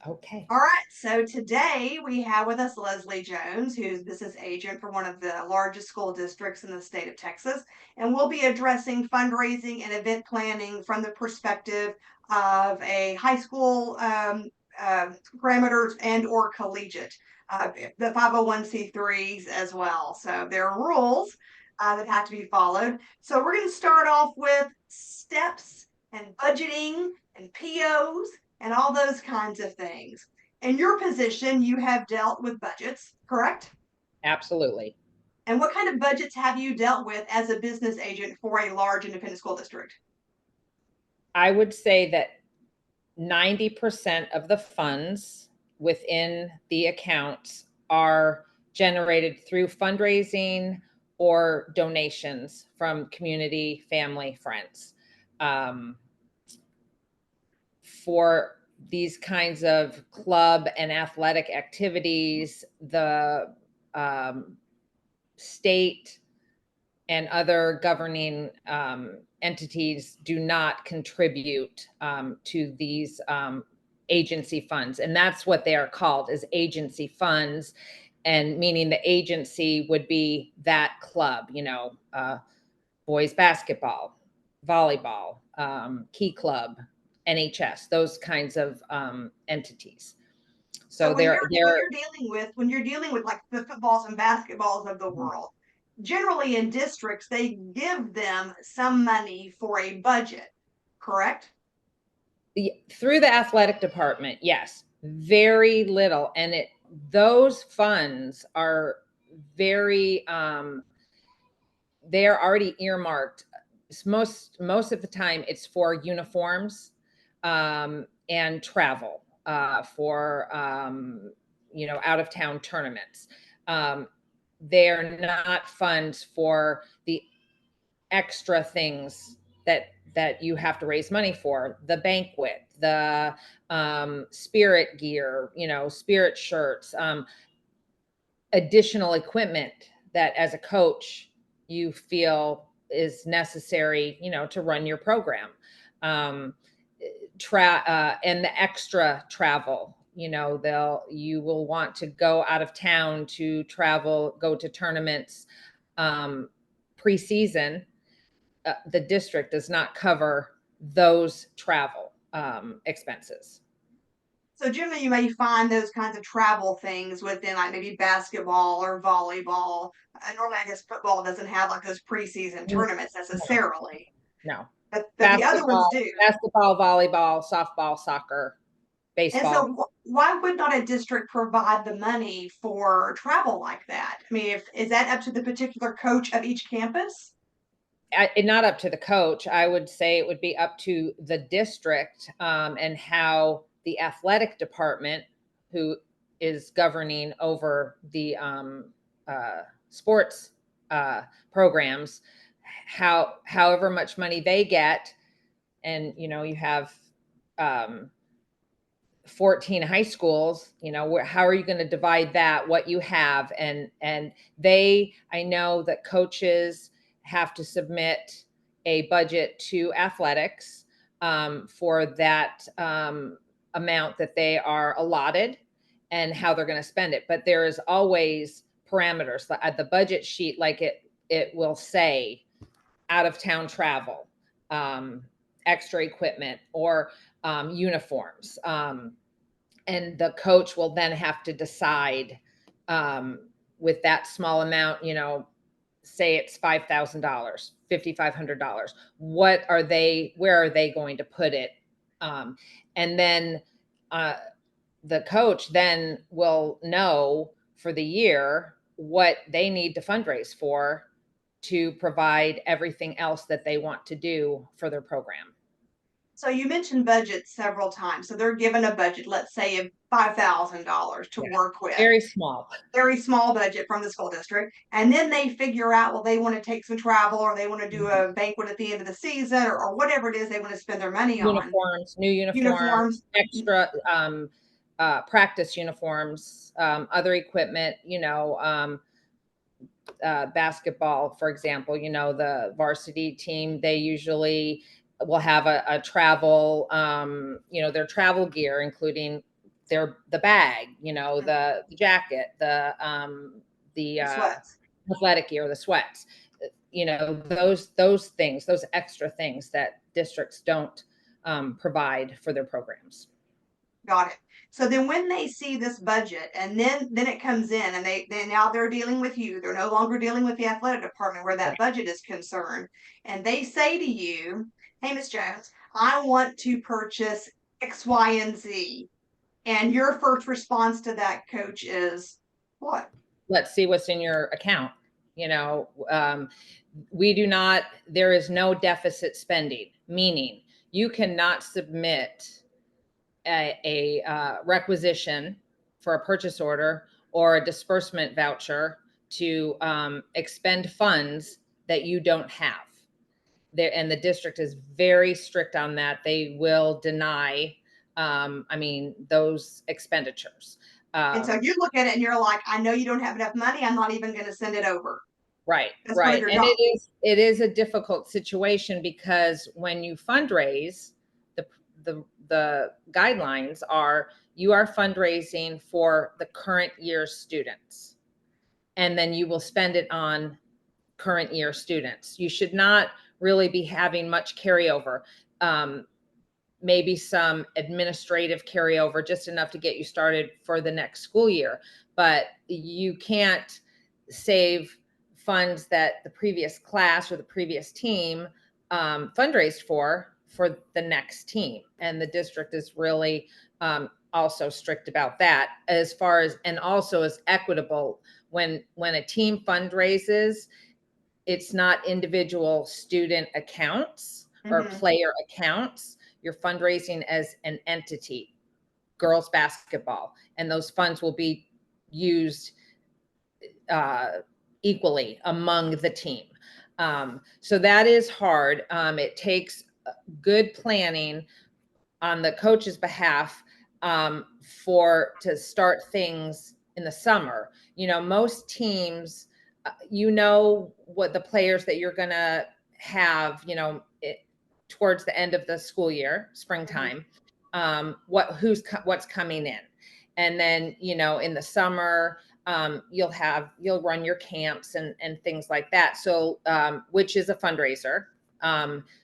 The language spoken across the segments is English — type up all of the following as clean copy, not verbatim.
Okay. All right, so today we have with us Leslie Jones, who's business agent for one of the largest school districts in the state of Texas. And we'll be addressing fundraising and event planning from the perspective of a high school parameters and or collegiate, the 501c3s as well. So there are rules that have to be followed. So we're going to start off with steps and budgeting and POs and all those kinds of things. In your position, you have dealt with budgets, correct? Absolutely. And what kind of budgets have you dealt with as a business agent for a large independent school district? I would say that 90% of the funds within the accounts are generated through fundraising or donations from community, family, friends. Um, for these kinds of club and athletic activities, the state and other governing entities do not contribute to these agency funds. And that's what they are called, is agency funds. And meaning the agency would be that club, boys basketball, volleyball, key club, NHS, those kinds of entities. So So they're when you're dealing with like the footballs and basketballs of the world, generally in districts they give them some money for a budget, correct? through the athletic department, yes, very little. And those funds are very, they're already earmarked. Most of the time it's for uniforms, and travel, for, out of town tournaments. Um, they're not funds for the extra things that you have to raise money for, the banquet, the spirit gear, spirit shirts, additional equipment that as a coach you feel is necessary, to run your program. um, and the extra travel, you will want to go out of town to travel, go to tournaments, preseason. The district does not cover those travel expenses. So generally you may find those kinds of travel things within like maybe basketball or volleyball. Normally, I guess football doesn't have like those preseason No, tournaments necessarily, no. but the other ones Basketball, do. basketball, volleyball, softball, soccer, And baseball. so why would not a district provide the money for travel like that? I mean, is that up to the particular coach of each campus? Not up to the coach. I would say it would be up to the district, and how the athletic department, who is governing over the sports programs, however much money they get. And you have, um, 14 high schools. How are you going to divide that, what you have? And I know that coaches have to submit a budget to athletics, for that amount that they are allotted, and how they're going to spend it. But there is always parameters at the budget sheet, like it will say out of town travel, um, extra equipment, or uniforms. And the coach will then have to decide, with that small amount, say it's $5,000, $5,500. Where are they going to put it? And then the coach then will know for the year what they need to fundraise for, to provide everything else that they want to do for their program. So you mentioned budget several times. So they're given a budget, let's say of $5,000 to Yeah, work with. very small. Very small budget from the school district. And then they figure out, well, they want to take some travel or they want to do a banquet at the end of the season or whatever it is they want to spend their money on. New uniforms, Uniforms. extra practice uniforms, other equipment, basketball, for example, the varsity team, they usually will have a travel, their travel gear, including the bag, the jacket, the Sweats. athletic gear, the sweats, those things, those extra things that districts don't provide for their programs. Got it. So then when they see this budget and then it comes in and they now they're dealing with you. They're no longer dealing with the athletic department where that Right. budget is concerned. And they say to you, "Hey, Miss Jones, I want to purchase X, Y, and Z." And your first response to that, coach, is what? Let's see what's in your account. We do not, there is no deficit spending, meaning you cannot submit a requisition for a purchase order or a disbursement voucher to expend funds that you don't have. There, and the district is very strict on that. They will deny, those expenditures. And so you look at it and you're like, I know you don't have enough money. I'm not even going to send it over. Right, That's part of right. your And job. it is a difficult situation because when you fundraise, the guidelines are you are fundraising for the current year students, and then you will spend it on current year students. You should not really be having much carryover. Maybe some administrative carryover, just enough to get you started for the next school year. But you can't save funds that the previous class or the previous team fundraised for the next team. And the district is really also strict about that, as far as, and also is equitable. When a team fundraises, it's not individual student accounts or Mm-hmm. player accounts. You're fundraising as an entity, girls basketball, and those funds will be used equally among the team. So that is hard. It takes good planning on the coach's behalf to start things in the summer. Most teams, what the players that you're going to have, towards the end of the school year, springtime, what's coming in. And then, in the summer, you'll run your camps and things like that. So, which is a fundraiser.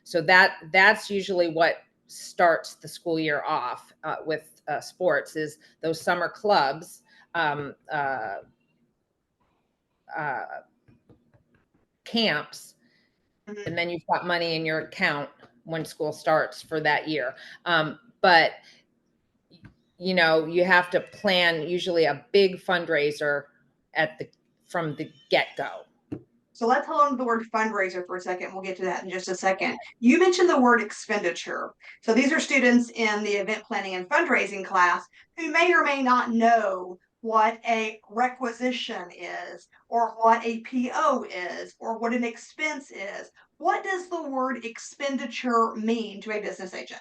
So that's usually what starts the school year off with sports, is those summer clubs, camps, Mm-hmm. and then you've got money in your account when school starts for that year. But you have to plan usually a big fundraiser from the get-go. So let's hold on to the word fundraiser for a second. We'll get to that in just a second. You mentioned the word expenditure. So these are students in the event planning and fundraising class who may or may not know what a requisition is, or what a PO is, or what an expense is. What does the word expenditure mean to a business agent?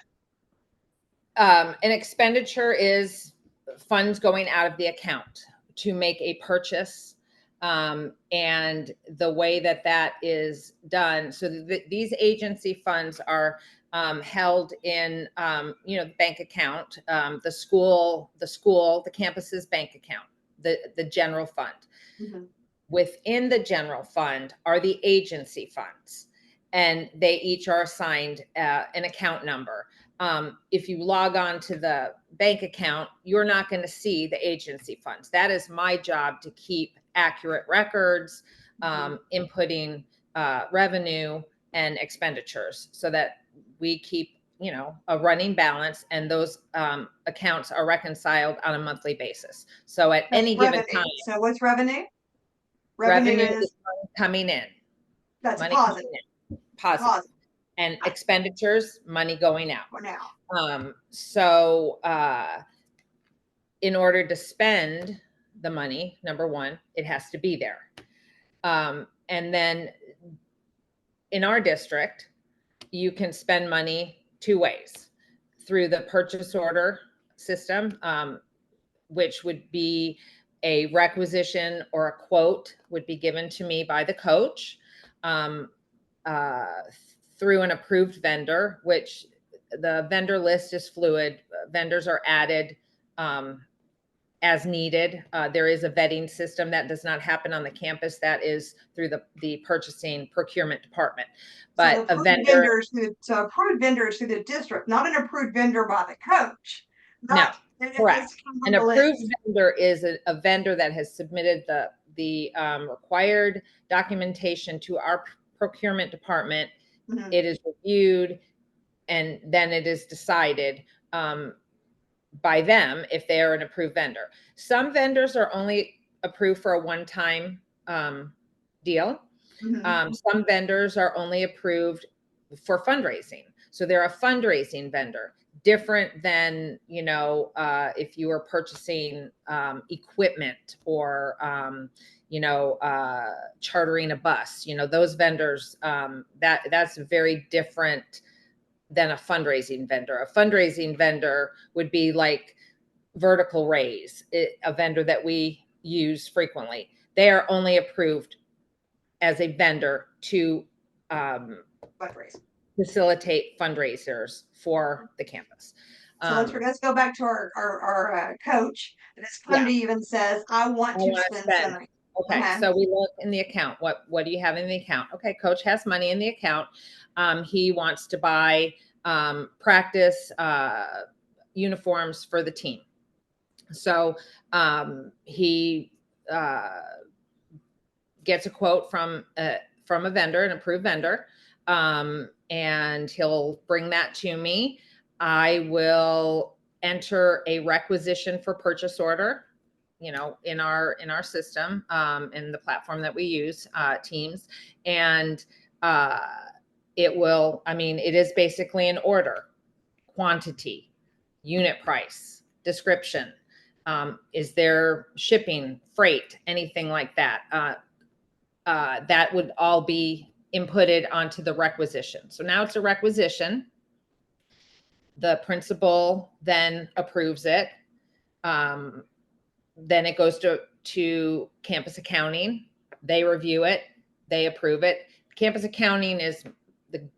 An expenditure is funds going out of the account to make a purchase. And the way that is done, so these agency funds are held in, the bank account, the campus's bank account, the general fund. Mm-hmm. Within the general fund are the agency funds, and they each are assigned an account number. If you log on to the bank account, you're not going to see the agency funds. That is my job, to keep accurate records, inputting revenue and expenditures, so that we keep a running balance, and those accounts are reconciled on a monthly basis. So at That's any given revenue. time, So what's revenue? revenue Revenue is is money coming in, that's a money coming positive. in, positive, Positive and expenditures, money going out. for now. So in order to spend the money, number one, it has to be there. And then in our district, you can spend money two ways: through the purchase order system, which would be a requisition or a quote would be given to me by the coach, um, uh, through an approved vendor, which the vendor list is fluid. Vendors are added as needed. There is a vetting system that does not happen on the campus. That is through the purchasing procurement department. So But the a approved vendor, vendors who, so approved vendors through the district, not an approved vendor by the coach. no, Not, it's correct. come on An the approved list. vendor is a vendor that has submitted the required documentation to our procurement department. Mhm, It is reviewed, and then it is decided by them if they are an approved vendor. Some vendors are only approved for a one-time deal. mhm. Some vendors are only approved for fundraising. So they're a fundraising vendor, different than, if you were purchasing equipment or, chartering a bus, those vendors, that's very different than a fundraising vendor. A fundraising vendor would be like Vertical Raise, a vendor that we use frequently. They are only approved as a vendor to Fundraise. facilitate fundraisers for the campus. So let's go back to our coach that has come Yeah, to you and says, I I want to want to spend some spend. money. Okay, Okay. so we look in the account. What do you have in the account? Okay, coach has money in the account. He wants to buy practice uniforms for the team. So he gets a quote from a vendor, an approved vendor, and he'll bring that to me. I will enter a requisition for purchase order, in our system, in the platform that we use, Teams, and uh, it will. I mean, it is basically an order, quantity, unit price, description. Is there shipping, freight, anything like that? That would all be inputted onto the requisition. So now it's a requisition. The principal then approves it. Then it goes to campus accounting. They review it. They approve it. Campus accounting is the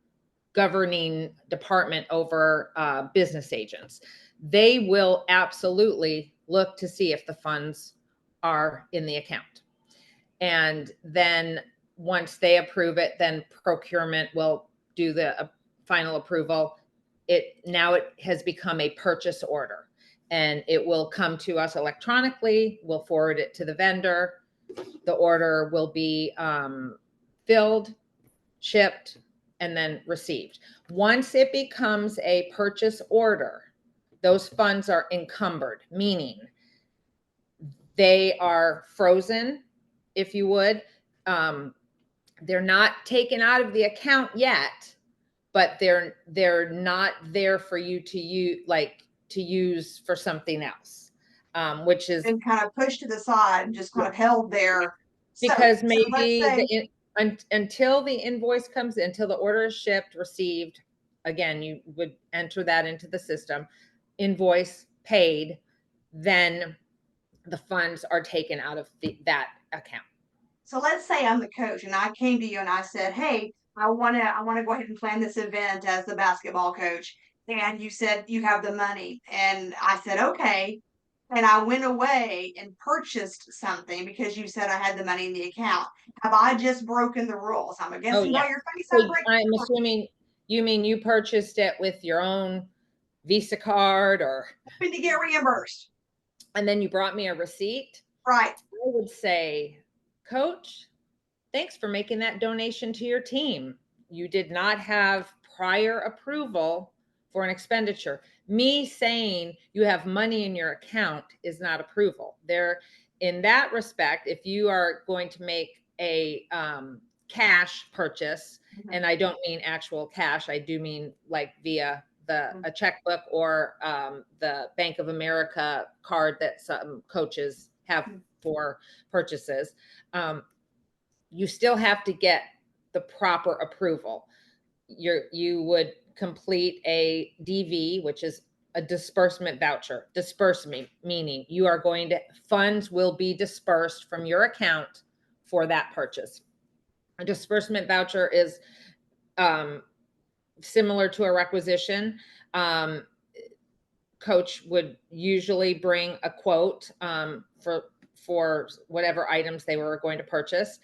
governing department over business agents. They will absolutely look to see if the funds are in the account. And then once they approve it, then procurement will do the final approval. It has become a purchase order, and it will come to us electronically. We'll forward it to the vendor. The order will be filled, shipped, and then received. Once it becomes a purchase order, those funds are encumbered, meaning they are frozen, if you would. Um, they're not taken out of the account yet, but they're not there for you to use for something else, which is And kind of pushed to the side and just kind of held there. because So let's maybe say, until the invoice comes, until the order is shipped, received, again, you would enter that into the system, invoice paid, then the funds are taken out of that account. so let's say I'm the coach and I came to you and I said, hey, I wanna go ahead and plan this event as the basketball coach. And you said you have the money. And I said, okay. And I went away and purchased something because you said I had the money in the account. Have I just broken the rules? I'm Oh, guessing yeah. by your face I'm So breaking I'm the rules. assuming you mean you purchased it with your own Visa card, Hoping to get reimbursed. and then you brought me a receipt. Right. I would say, Coach, thanks for making that donation to your team. You did not have prior approval for an expenditure. Me saying you have money in your account is not approval. There, in that respect, if you are going to make a cash purchase, Mhm. and I don't mean actual cash, I do mean like via Mhm. a checkbook or the Bank of America card that some coaches have for purchases. You still have to get the proper approval. You would complete a DV, which is a disbursement voucher. Disbursement meaning you are going to funds will be dispersed from your account for that purchase. A disbursement voucher is similar to a requisition. coach would usually bring a quote for whatever items they were going to purchase.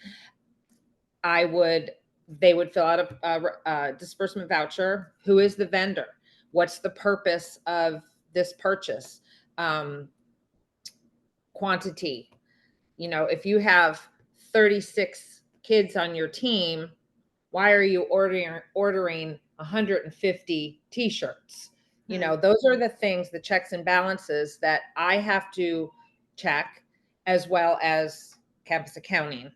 They would fill out a disbursement voucher. Who is the vendor? What's the purpose of this purchase? Quantity. If you have 36 kids on your team, why are you ordering 150 t-shirts? Those are the things, the checks and balances that I have to check, as well as campus accounting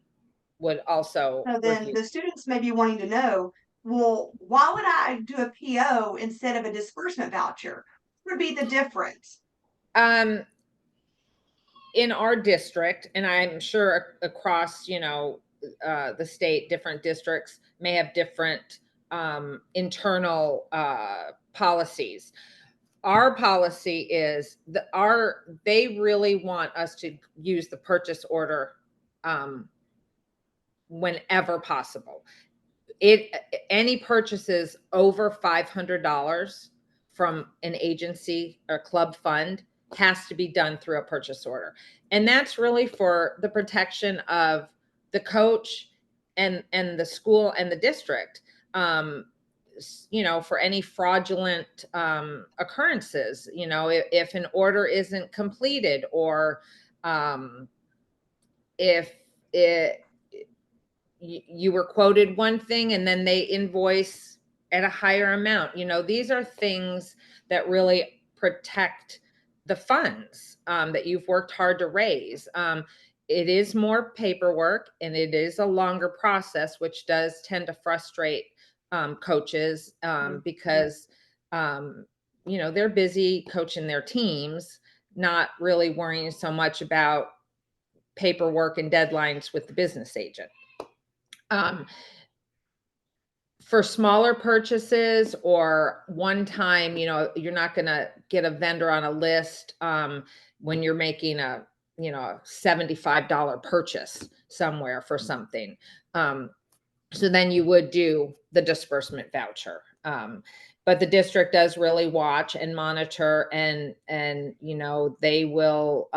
would also So then review. the students may be wanting to know, well, why would I do a PO instead of a disbursement voucher? What would be the difference? Um, in our district, and I'm sure across, the state, different districts may have different internal policies. Our policy is they really want us to use the purchase order whenever possible. Any purchases over $500 from an agency or club fund has to be done through a purchase order. And that's really for the protection of the coach and the school and the district. For any fraudulent occurrences, if an order isn't completed, or if it you were quoted one thing and then they invoice at a higher amount. These are things that really protect the funds that you've worked hard to raise. It is more paperwork and it is a longer process, which does tend to frustrate coaches because they're busy coaching their teams, not really worrying so much about paperwork and deadlines with the business agent. Um, for smaller purchases or one time, you're not going to get a vendor on a list when you're making a $75 purchase somewhere for something. So then you would do the disbursement voucher. But the district does really watch and monitor, and they will,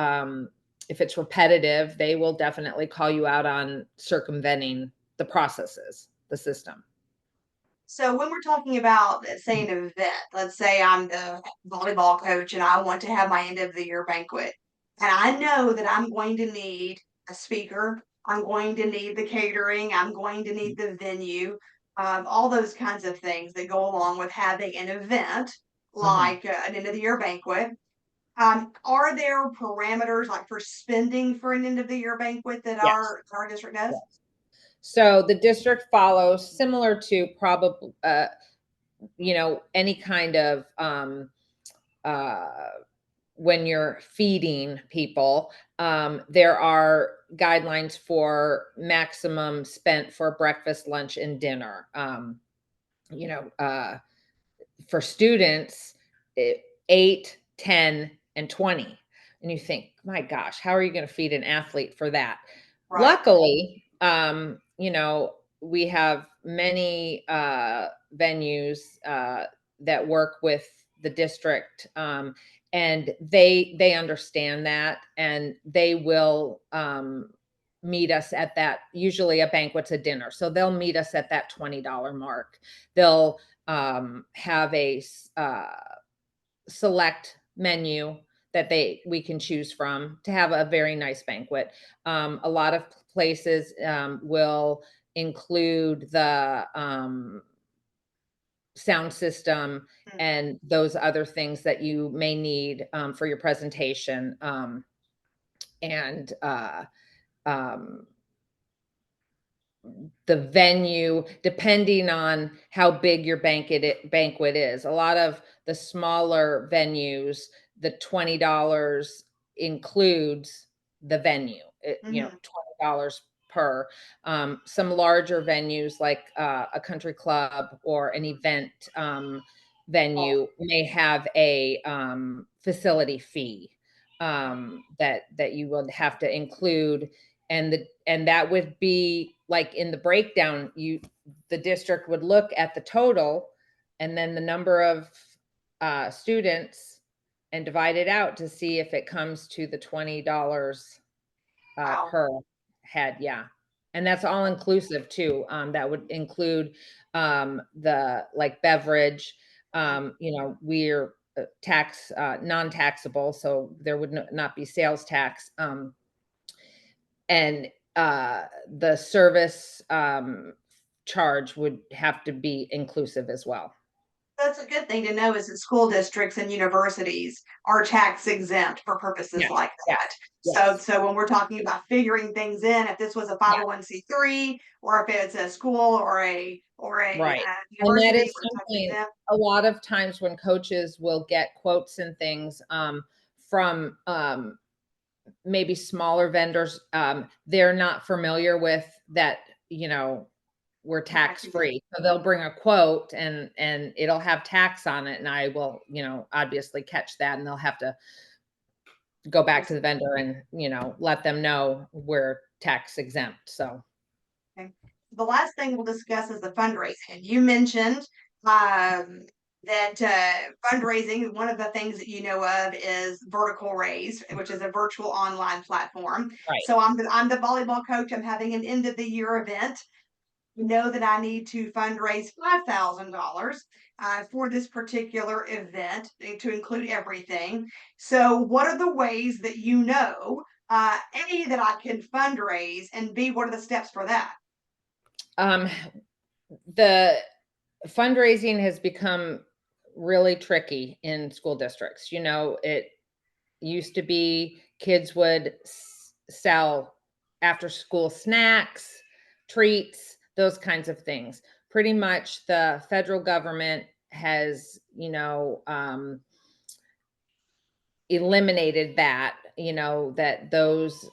if it's repetitive, they will definitely call you out on circumventing the processes, the system. So when we're talking about, say, an event, let's say I'm the volleyball coach and I want to have my end of the year banquet, and I know that I'm going to need a speaker, I'm going to need the catering, I'm going to need the venue, all those kinds of things that go along with having an event Mhm. like an end of the year banquet. Are there parameters like for spending for an end of the year banquet that Yes. our district does? Yes. So the district follows similar to probably, any kind of uh, when you're feeding people, there are guidelines for maximum spent for breakfast, lunch, and dinner. You know, for students, 8, 10, and 20. And you think, my gosh, how are you going to feed an athlete for that? Right. Luckily, we have many venues that work with the district, and they understand that, and they will meet us at that. Usually a banquet's a dinner, so they'll meet us at that $20 mark. They'll have a select menu that we can choose from to have a very nice banquet. A lot of places will include the sound system Mm. and those other things that you may need for your presentation. And um, the venue, depending on how big your banquet is. A lot of the smaller venues, the $20 includes the venue. Mhm. $20 per. Some larger venues like a country club or an event venue may have a facility fee that you would have to include, and that would be like in the breakdown. The district would look at the total and then the number of students and divide it out to see if it comes to the $20 Wow. per head. Yeah. And that's all inclusive too. That would include the like beverage. Mhm. We're non-taxable, so there would not be sales tax. And the service charge would have to be inclusive as well. That's a good thing to know is that school districts and universities are tax exempt for purposes Yes, like that. yes, So, yes, so when we're talking about figuring things in, if this was a yeah, 501(c)(3), or if it's a school or a right. And that university, is we're tax something exempt. a lot of times when coaches will get quotes and things from maybe smaller vendors, they're not familiar with that, we're tax Tax exempt. free. So they'll bring a quote and it'll have tax on it. And I will, obviously catch that and they'll have to go back to the vendor and, let them know we're tax exempt. So Okay. The last thing we'll discuss is the fundraising. You mentioned um, that fundraising, one of the things that you know of is Vertical Raise, which is a virtual online platform. right. So I'm the volleyball coach. I'm having an end of the year event. Know that I need to fundraise $5,000 for this particular event to include everything. So, what are the ways that you know, A, that I can fundraise, and B, what are the steps for that? Um, the fundraising has become really tricky in school districts. It used to be kids would sell after school snacks, treats, those kinds of things. Pretty much the federal government has, eliminated that, that those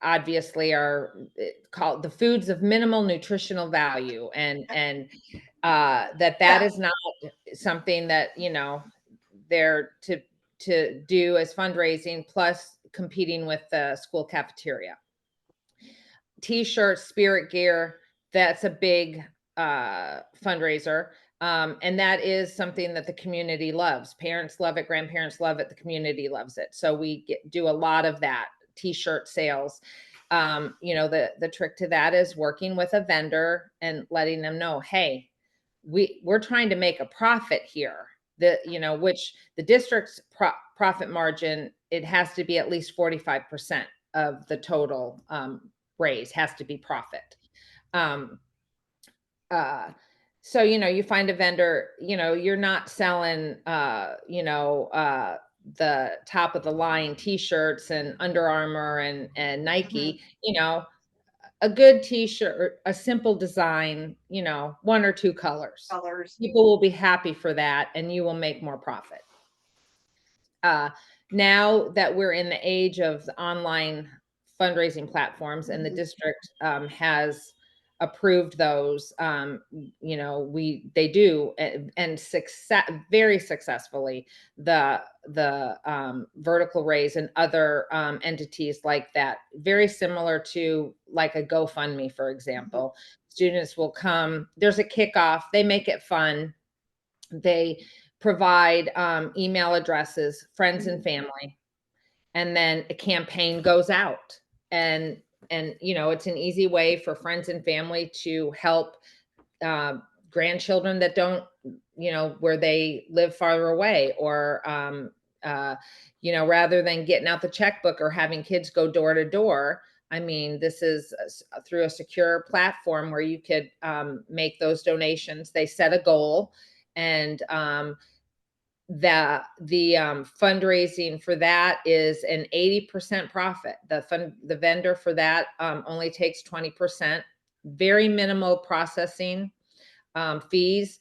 obviously are called the foods of minimal nutritional value, and that Yeah, is not something that, they're to do as fundraising, plus competing with the school cafeteria. T-shirts, spirit gear, that's a big fundraiser. And that is something that the community loves. Parents love it, grandparents love it, the community loves it. So we do a lot of that T-shirt sales. The trick to that is working with a vendor and letting them know, hey, we're trying to make a profit here. Which the district's profit margin, it has to be at least 45% of the total raise has to be profit. Um, uh, so, you find a vendor, you're not selling, the top of the line t-shirts and Under Armour and mhm, Nike, a good t-shirt, a simple design, one or two colors. colors. People will be happy for that and you will make more profit. uh, Now that we're in the age of the online fundraising platforms and the Mhm, district has approved those, they do and very successfully the vertical raise and other entities like that, very similar to like a GoFundMe, for mhm, example. Students will come, there's a kickoff, they make it fun, they provide email addresses, friends and mhm. family, and then a campaign goes out. And it's an easy way for friends and family to help uh, grandchildren that don't, where they live farther away, or rather than getting out the checkbook or having kids go door to door. I mean, this is through a secure platform where you could make those donations. They set a goal, and the fundraising for that is an 80% profit. The vendor for that only takes 20%. Very minimal processing fees.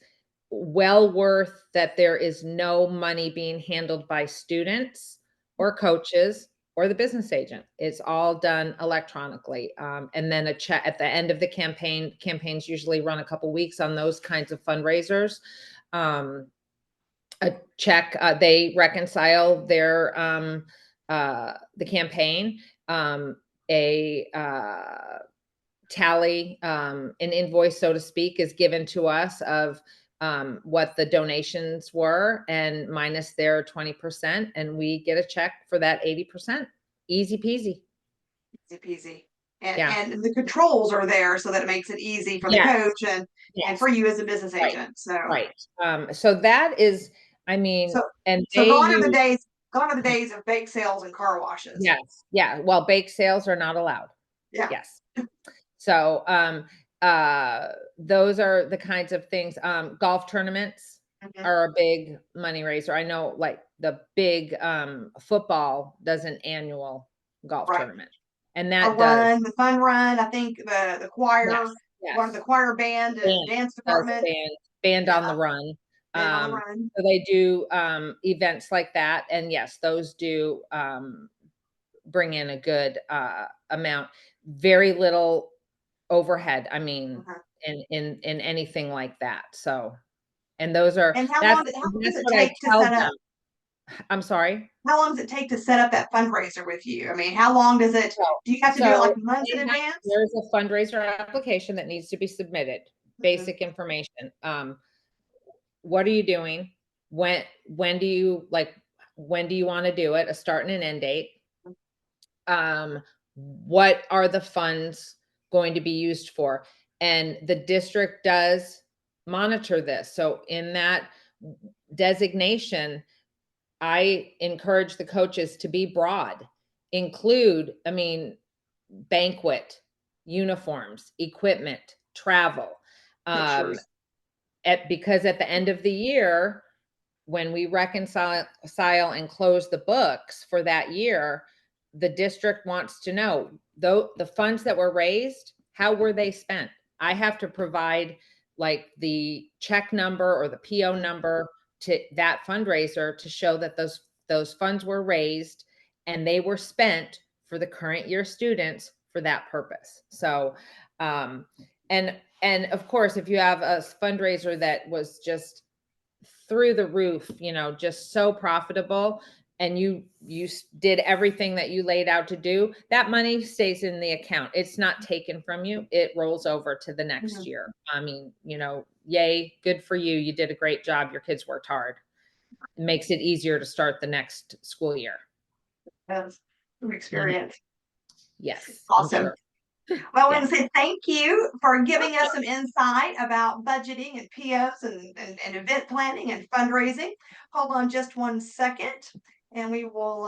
Well worth that there is no money being handled by students or coaches or the business agent. It's all done electronically. And then a check at the end of the campaign. Campaigns usually run a couple weeks on those kinds of fundraisers. A check, they reconcile the campaign. A tally, an invoice, so to speak, is given to us of what the donations were and minus their 20%, and we get a check for that 80%. Easy peasy. Easy peasy. And Yeah. and the controls are there so that it makes it easy for the Yes. coach and Yes. for you as a business Right. agent. So Right. So that is, I mean, so and so they gone are the days of bake sales and car washes. yes. Yeah. Well, bake sales are not allowed. Yeah. Yes. So, those are the kinds of things. Golf tournaments Mhm. are a big money raiser. I know, like the big football does an annual golf Right. tournament, and A that does run, the fun run. I think the choir, yes, one of yes. the choir band and Band dance does department. band on Yeah, the run. band on the Um, run. so they do events like that, and yes, those do bring in a good amount. Very little overhead. I mean, Uh-huh. in anything like that. So, and those are And how long does that's it what I take to tell set up? them. I'm sorry? How long does it take to set up that fundraiser with you? I mean, how long does it So do you have to do it like so months in they have advance? there's a fundraiser application that needs to be submitted, Mhm, basic information. What are you doing? When do you like, when do you wanna do it? A start and an end date. What are the funds going to be used for? And the district does monitor this. So in that designation, I encourage the coaches to be broad, include, I mean, banquet, uniforms, equipment, travel. Um, pictures. because at the end of the year, when we reconcile and close the books for that year, the district wants to know, though, the funds that were raised, how were they spent? I have to provide like the check number or the PO Mhm, number to that fundraiser to show that those funds were raised and they were spent for the current year students for that purpose. So, um, and of course, if you have a fundraiser that was just through the roof, just so profitable, and you did everything that you laid out to do, that money stays in the account. It's not taken from you. It rolls over to the next mhm. year. I mean, yay, good for you. You did a great job. Your kids worked hard. It makes it easier to start the next school year. Yes, from Mhm. experience. Yes, I'm Awesome. sure. Well, I want Yes. to say thank you for giving us some insight about budgeting and POs and event planning and fundraising. Hold on just one second, and we will